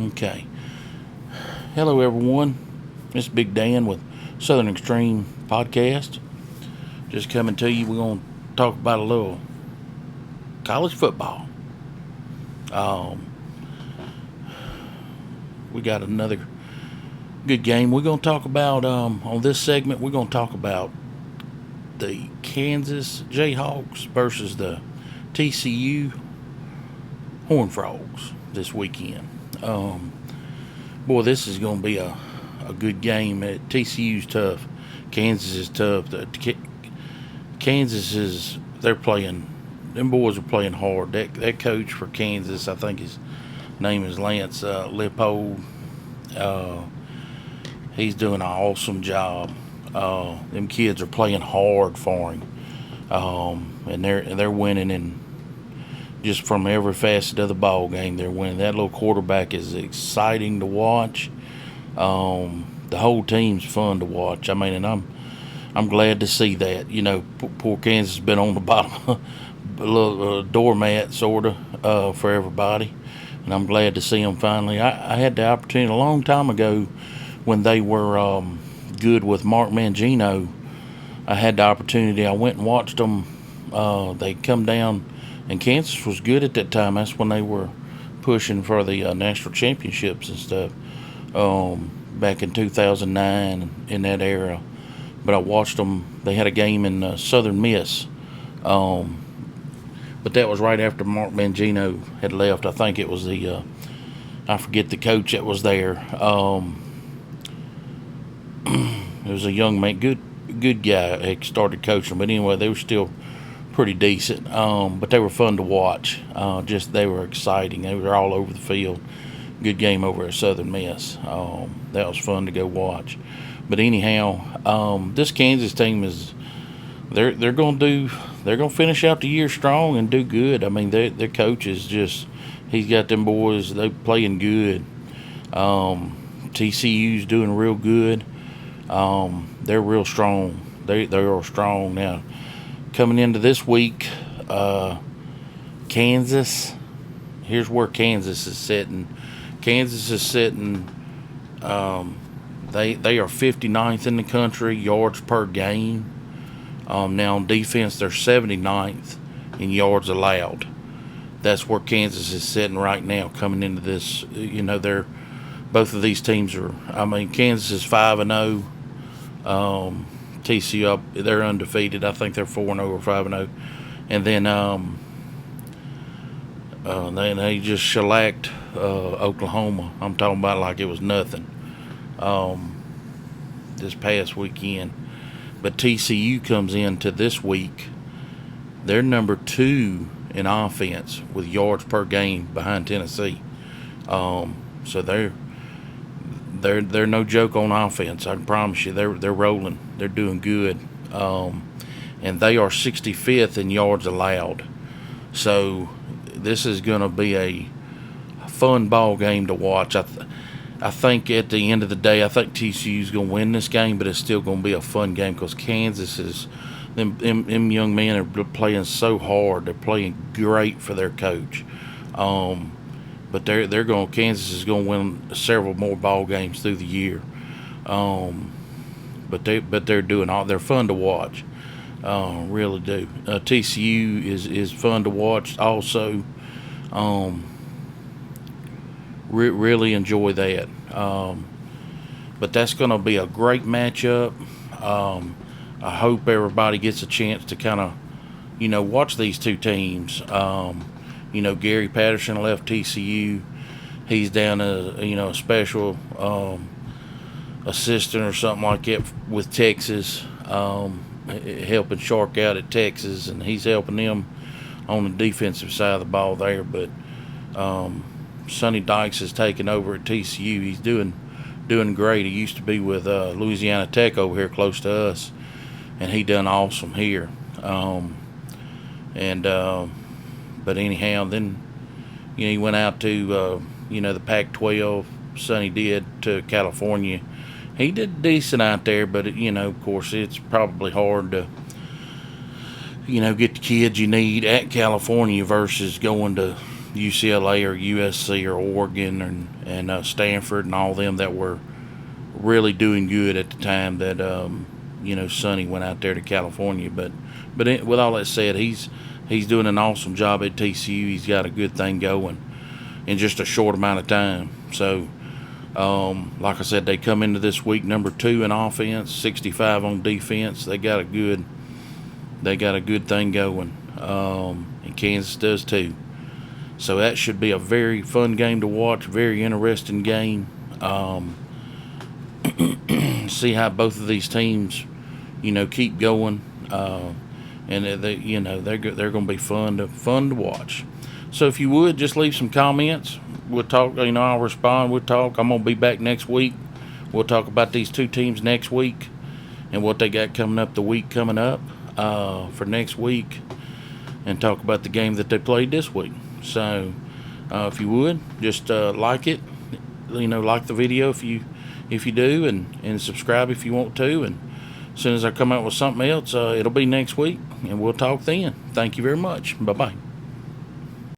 Okay. Hello, everyone. This is Big Dan with Southern Extreme Podcast. Just coming to you. We're going to talk about a little college football. Um, we got another good game. We're going to talk about, on this segment, we're going to talk about the Kansas Jayhawks versus the TCU Horned Frogs this weekend. Boy, this is going to be a good game. TCU's tough. Kansas is tough. Kansas is, they're playing, them boys are playing hard. That coach for Kansas, I think his name is Lance Lippold. He's doing an awesome job. Them kids are playing hard for him. And they're winning in just from every facet of the ball game. They're winning. That little quarterback is exciting to watch. The whole team's fun to watch. I mean, and I'm glad to see that. You know, poor Kansas has been on the bottom, a little doormat sort of for everybody, and I'm glad to see them finally. I had the opportunity a long time ago when they were good with Mark Mangino. I had the opportunity. I went and watched them. They come down. And Kansas was good at that time. That's when they were pushing for the national championships and stuff back in 2009 in that era. But I watched them. They had a game in Southern Miss. But that was right after Mark Mangino had left. I think it was I forget the coach that was there. It was a young man, good guy that started coaching. But anyway, they were still pretty decent, but they were fun to watch. They were exciting. They were all over the field. Good game over at Southern Miss. That was fun to go watch. But anyhow, this Kansas team they're going to finish out the year strong and do good. I mean, their coach is he's got them boys. They playing good. TCU's doing real good. They're real strong. They are strong now. Coming into this week, Kansas, here's where Kansas is sitting. Kansas is sitting, they are 59th in the country, yards per game. Now on defense, they're 79th in yards allowed. That's where Kansas is sitting right now coming into this. You know, both of these teams are, Kansas is 5-0. TCU, they're undefeated. I think they're 4-0 or 5-0. And then they just shellacked Oklahoma. I'm talking about like it was nothing this past weekend. But TCU comes into this week. They're number 2 in offense with yards per game behind Tennessee. So they're no joke on offense. I can promise you, they're rolling. They're doing good, and they are 65th in yards allowed. So this is going to be a fun ball game to watch. I think at the end of the day, I think TCU is going to win this game, but it's still going to be a fun game because Kansas is them young men are playing so hard. They're playing great for their coach. But Kansas is going to win several more ball games through the year. But they're doing all. They're fun to watch. Really do. TCU is fun to watch also. Really enjoy that. But that's going to be a great matchup. I hope everybody gets a chance to kind of, watch these two teams. Gary Patterson left TCU. He's down as a special assistant or something like that with Texas, helping Shark out at Texas, and he's helping them on the defensive side of the ball there. But Sonny Dykes is taking over at TCU. He's doing great. He used to be with Louisiana Tech over here close to us, and he done awesome here. But anyhow, then he went out to the Pac-12. Sonny did to California. He did decent out there, but of course, it's probably hard to get the kids you need at California versus going to UCLA or USC or Oregon and Stanford and all them that were really doing good at the time that Sonny went out there to California. But with all that said, he's doing an awesome job at TCU. He's got a good thing going in just a short amount of time. So, like I said, they come into this week number 2 in offense, 65 on defense. They got a good thing going, and Kansas does too. So that should be a very fun game to watch, very interesting game. See how both of these teams, keep going, and they're going to be fun to watch. So if you would just leave some comments, we'll talk. I'll respond. We'll talk. I'm going to be back next week. We'll talk about these two teams next week and what they got coming up the week coming up for next week, and talk about the game that they played this week. So if you would just like it, like the video if you do, and subscribe if you want to. And as soon as I come out with something else, it'll be next week, and we'll talk then. Thank you very much. Bye-bye.